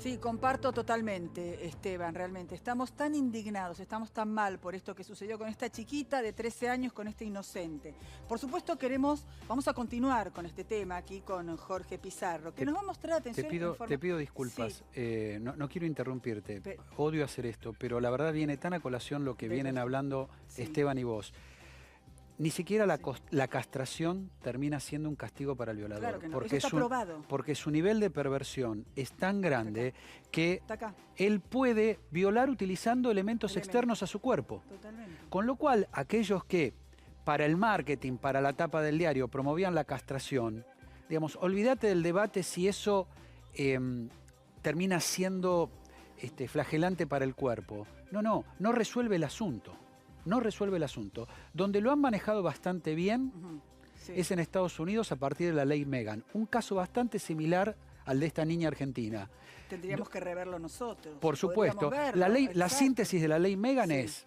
Sí, comparto totalmente, Esteban, realmente. Estamos tan indignados, estamos tan mal por esto que sucedió con esta chiquita de 13 años, con este inocente. Por supuesto vamos a continuar con este tema aquí con Jorge Pizarro, que nos va a mostrar atención. Te pido disculpas, sí. no quiero interrumpirte, odio hacer esto, pero la verdad viene tan a colación lo que vienen hablando Esteban y vos. Ni siquiera la castración termina siendo un castigo para el violador. Claro que no. Porque, eso está probado. Porque su nivel de perversión es tan grande que él puede violar utilizando elementos externos a su cuerpo. Totalmente. Con lo cual, aquellos que para el marketing, para la tapa del diario, promovían la castración, digamos, olvídate del debate si eso termina siendo flagelante para el cuerpo. No resuelve el asunto. No resuelve el asunto. Donde lo han manejado bastante bien es en Estados Unidos a partir de la ley Megan. Un caso bastante similar al de esta niña argentina. Tendríamos que reverlo nosotros. Por supuesto. La síntesis de la ley Megan es: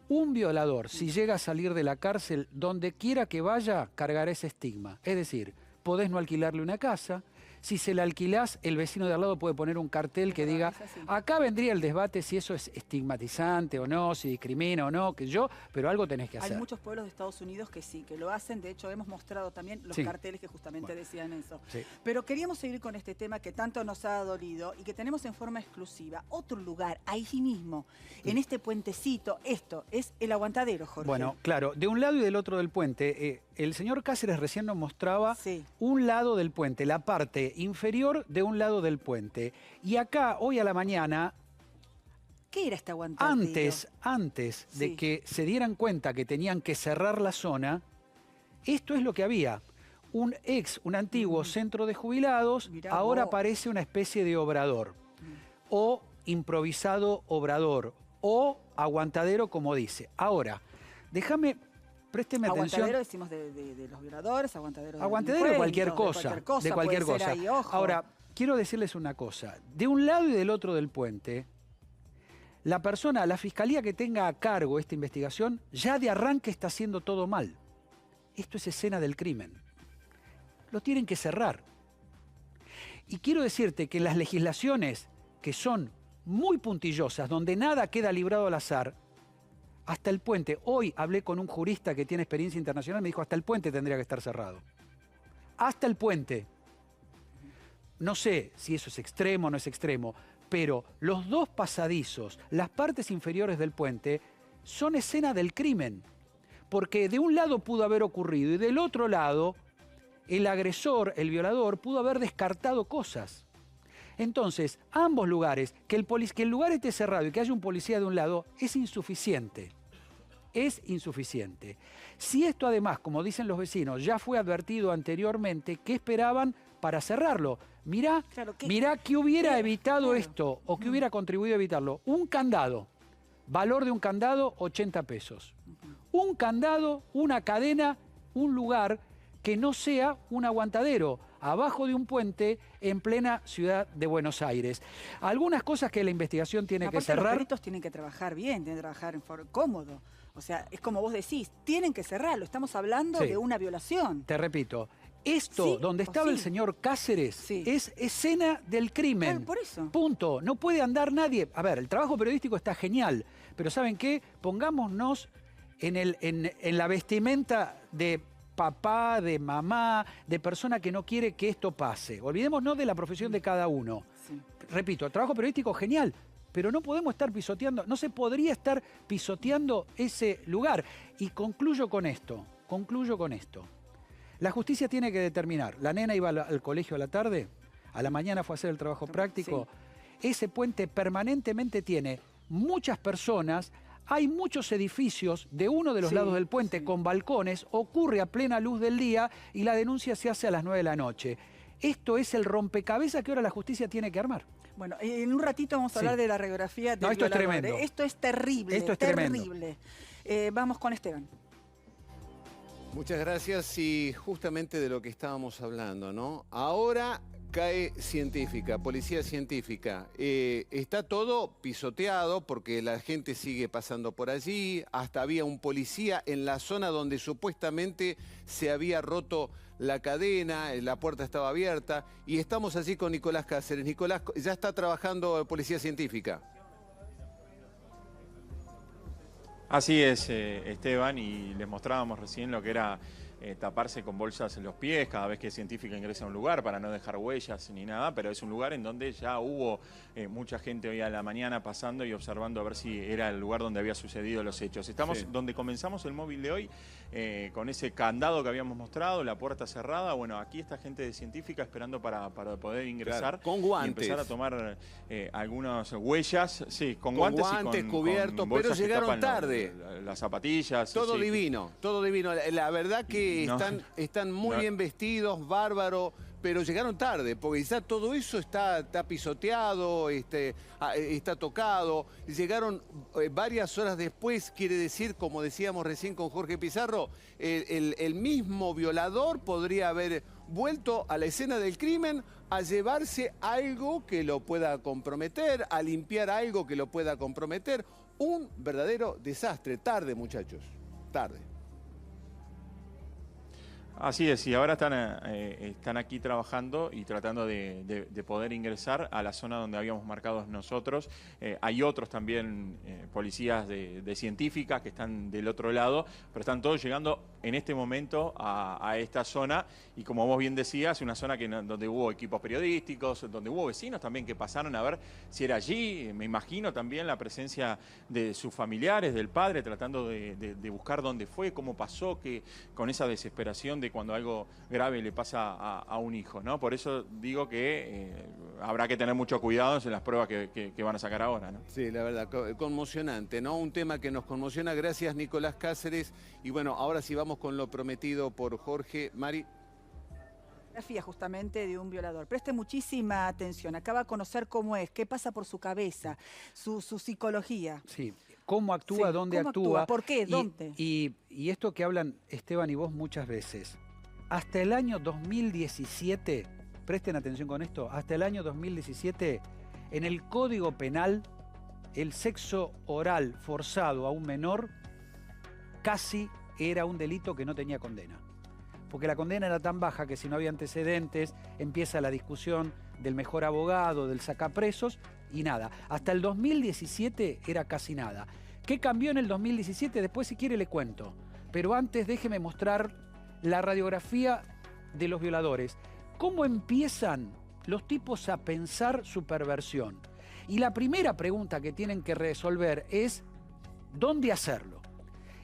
un violador, si llega a salir de la cárcel, donde quiera que vaya, cargará ese estigma. Es decir, podés no alquilarle una casa. Si se la alquilás, el vecino de al lado puede poner un cartel que diga, acá vendría el debate si eso es estigmatizante o no, si discrimina o no, pero algo tenés que hacer. Hay muchos pueblos de Estados Unidos que sí, que lo hacen. De hecho, hemos mostrado también los carteles que justamente decían eso. Sí. Pero queríamos seguir con este tema que tanto nos ha dolido y que tenemos en forma exclusiva. Otro lugar, ahí mismo, en este puentecito, esto es el Aguantadero, Jorge. Bueno, claro, de un lado y del otro del puente, el señor Cáceres recién nos mostraba un lado del puente, la parte inferior de un lado del puente. Y acá, hoy a la mañana, ¿qué era este Aguantadero? Antes de que se dieran cuenta que tenían que cerrar la zona, esto es lo que había. Un antiguo centro de jubilados, ahora parece una especie de obrador. O improvisado obrador. O aguantadero, como dice. Ahora, présteme atención. Aguantadero decimos de los violadores, aguantadero de cualquier cosa. De cualquier cosa. Ahí, ojo. Ahora, quiero decirles una cosa. De un lado y del otro del puente, la fiscalía que tenga a cargo esta investigación, ya de arranque está haciendo todo mal. Esto es escena del crimen. Lo tienen que cerrar. Y quiero decirte que las legislaciones que son muy puntillosas, donde nada queda librado al azar, hasta el puente. Hoy hablé con un jurista que tiene experiencia internacional, me dijo, hasta el puente tendría que estar cerrado. Hasta el puente. No sé si eso es extremo o no es extremo, pero los dos pasadizos, las partes inferiores del puente, son escena del crimen. Porque de un lado pudo haber ocurrido y del otro lado, el agresor, el violador, pudo haber descartado cosas. Entonces, ambos lugares, que el lugar esté cerrado y que haya un policía de un lado, es insuficiente. Es insuficiente. Si esto además, como dicen los vecinos, ya fue advertido anteriormente, ¿qué esperaban para cerrarlo? Mirá que hubiera evitado esto o que hubiera contribuido a evitarlo. Un candado, valor de un candado, 80 pesos. Un candado, una cadena, un lugar que no sea un aguantadero, abajo de un puente en plena ciudad de Buenos Aires. Algunas cosas que la investigación tiene que cerrar. Los peritos tienen que trabajar bien, tienen que trabajar en forma cómodo. O sea, es como vos decís, tienen que cerrarlo. Estamos hablando de una violación. Te repito, esto donde estaba el señor Cáceres es escena del crimen. Claro, por eso. Punto. No puede andar nadie. A ver, el trabajo periodístico está genial, pero ¿saben qué? Pongámonos en la vestimenta de papá, de mamá, de persona que no quiere que esto pase. Olvidémonos de la profesión de cada uno. Repito, el trabajo periodístico genial, pero no podemos estar pisoteando, no se podría estar pisoteando ese lugar. Y concluyo con esto. La justicia tiene que determinar, la nena iba al colegio a la tarde, a la mañana fue a hacer el trabajo práctico. Ese puente permanentemente tiene muchas personas. Hay muchos edificios de uno de los lados del puente con balcones, ocurre a plena luz del día y la denuncia se hace a las 9 de la noche. Esto es el rompecabezas que ahora la justicia tiene que armar. Bueno, en un ratito vamos a hablar de la radiografía del esto violador. Es tremendo. Esto es terrible. Esto es terrible. Vamos con Esteban. Muchas gracias y justamente de lo que estábamos hablando, ¿no? Ahora cae científica, policía científica. Está todo pisoteado porque la gente sigue pasando por allí. Hasta había un policía en la zona donde supuestamente se había roto la cadena, la puerta estaba abierta y estamos allí con Nicolás Cáceres. Nicolás, ya está trabajando Policía Científica. Así es, Esteban, y les mostrábamos recién lo que era taparse con bolsas en los pies cada vez que científica ingresa a un lugar para no dejar huellas ni nada, pero es un lugar en donde ya hubo mucha gente hoy a la mañana pasando y observando a ver si era el lugar donde había sucedido los hechos. Estamos donde comenzamos el móvil de hoy, con ese candado que habíamos mostrado, la puerta cerrada. Bueno, aquí está gente de científica esperando para poder ingresar, claro, con guantes, y empezar a tomar algunas huellas, sí, con guantes y cubiertos, pero llegaron tarde. Las zapatillas. Todo sí, divino, todo divino. La verdad que están muy bien vestidos, bárbaro, pero llegaron tarde, porque ya todo eso está pisoteado, está tocado. Llegaron varias horas después, quiere decir, como decíamos recién con Jorge Pizarro, el mismo violador podría haber vuelto a la escena del crimen a llevarse algo que lo pueda comprometer, a limpiar algo que lo pueda comprometer. Un verdadero desastre. Tarde, muchachos, tarde. Así es, y ahora están aquí trabajando y tratando de poder ingresar a la zona donde habíamos marcado nosotros. Hay otros también policías de científicas que están del otro lado, pero están todos llegando en este momento a esta zona, y como vos bien decías, una zona donde hubo equipos periodísticos, donde hubo vecinos también que pasaron a ver si era allí. Me imagino también la presencia de sus familiares, del padre, tratando de buscar dónde fue, cómo pasó, que con esa desesperación de cuando algo grave le pasa a un hijo, ¿no? Por eso digo que habrá que tener mucho cuidado en las pruebas que van a sacar ahora, ¿no? Sí, la verdad, conmocionante, ¿no? Un tema que nos conmociona. Gracias, Nicolás Cáceres. Y bueno, ahora sí vamos con lo prometido por Jorge. Mari. Justamente de un violador. Preste muchísima atención. Acaba de conocer cómo es, qué pasa por su cabeza, su psicología. Sí, cómo actúa, dónde cómo actúa. ¿Por qué? ¿Dónde? Y esto que hablan Esteban y vos muchas veces. Hasta el año 2017, presten atención con esto, hasta el año 2017, en el Código Penal, el sexo oral forzado a un menor casi era un delito que no tenía condena. Porque la condena era tan baja que si no había antecedentes, empieza la discusión del mejor abogado, del sacapresos, y nada. Hasta el 2017 era casi nada. ¿Qué cambió en el 2017? Después, si quiere, le cuento. Pero antes, déjeme mostrar la radiografía de los violadores. ¿Cómo empiezan los tipos a pensar su perversión? Y la primera pregunta que tienen que resolver es ¿dónde hacerlo?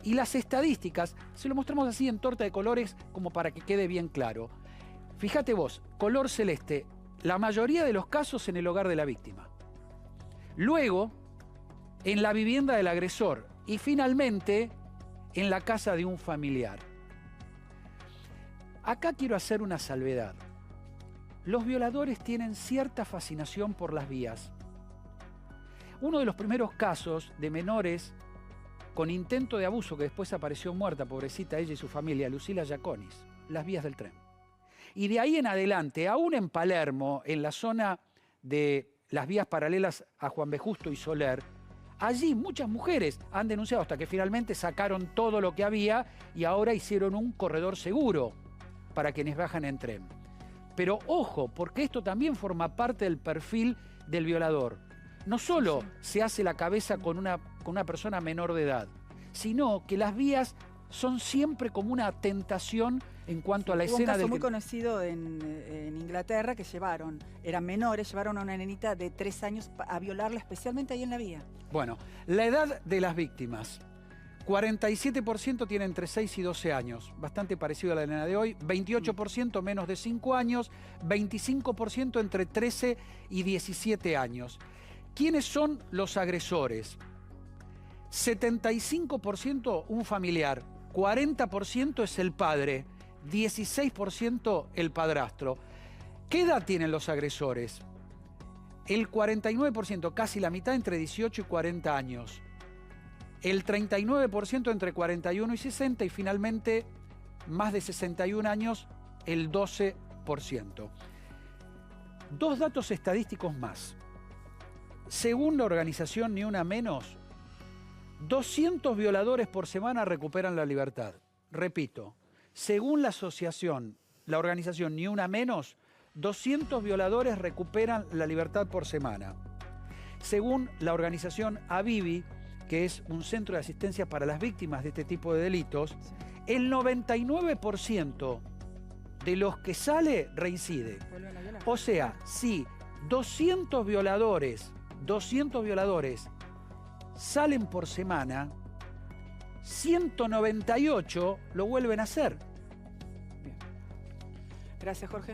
Y las estadísticas, se lo mostramos así en torta de colores como para que quede bien claro. Fíjate vos, color celeste, la mayoría de los casos en el hogar de la víctima. Luego, en la vivienda del agresor. Y finalmente, en la casa de un familiar. Acá quiero hacer una salvedad. Los violadores tienen cierta fascinación por las vías. Uno de los primeros casos de menores con intento de abuso, que después apareció muerta, pobrecita ella y su familia, Lucila Giaconis, las vías del tren. Y de ahí en adelante, aún en Palermo, en la zona de las vías paralelas a Juan B. Justo y Soler, allí muchas mujeres han denunciado hasta que finalmente sacaron todo lo que había y ahora hicieron un corredor seguro para quienes bajan en tren. Pero ojo, porque esto también forma parte del perfil del violador. No solo se hace la cabeza con una persona menor de edad, sino que las vías son siempre como una tentación en cuanto a la escena del... Hubo un caso muy conocido en Inglaterra que eran menores, llevaron a una nenita de 3 años a violarla, especialmente ahí en la vía. Bueno, la edad de las víctimas. 47% tiene entre 6 y 12 años, bastante parecido a la nena de hoy. 28% menos de 5 años, 25% entre 13 y 17 años. ¿Quiénes son los agresores? 75% un familiar, 40% es el padre, 16% el padrastro. ¿Qué edad tienen los agresores? El 49%, casi la mitad, entre 18 y 40 años. El 39% entre 41 y 60 y finalmente más de 61 años, el 12%. Dos datos estadísticos más. Según la organización Ni Una Menos, 200 violadores por semana recuperan la libertad. Repito, según la asociación la organización Ni Una Menos, 200 violadores recuperan la libertad por semana. Según la organización Avivi, que es un centro de asistencia para las víctimas de este tipo de delitos, el 99% de los que sale reincide. O sea, si 200 violadores salen por semana, 198 lo vuelven a hacer. Bien. Gracias, Jorge.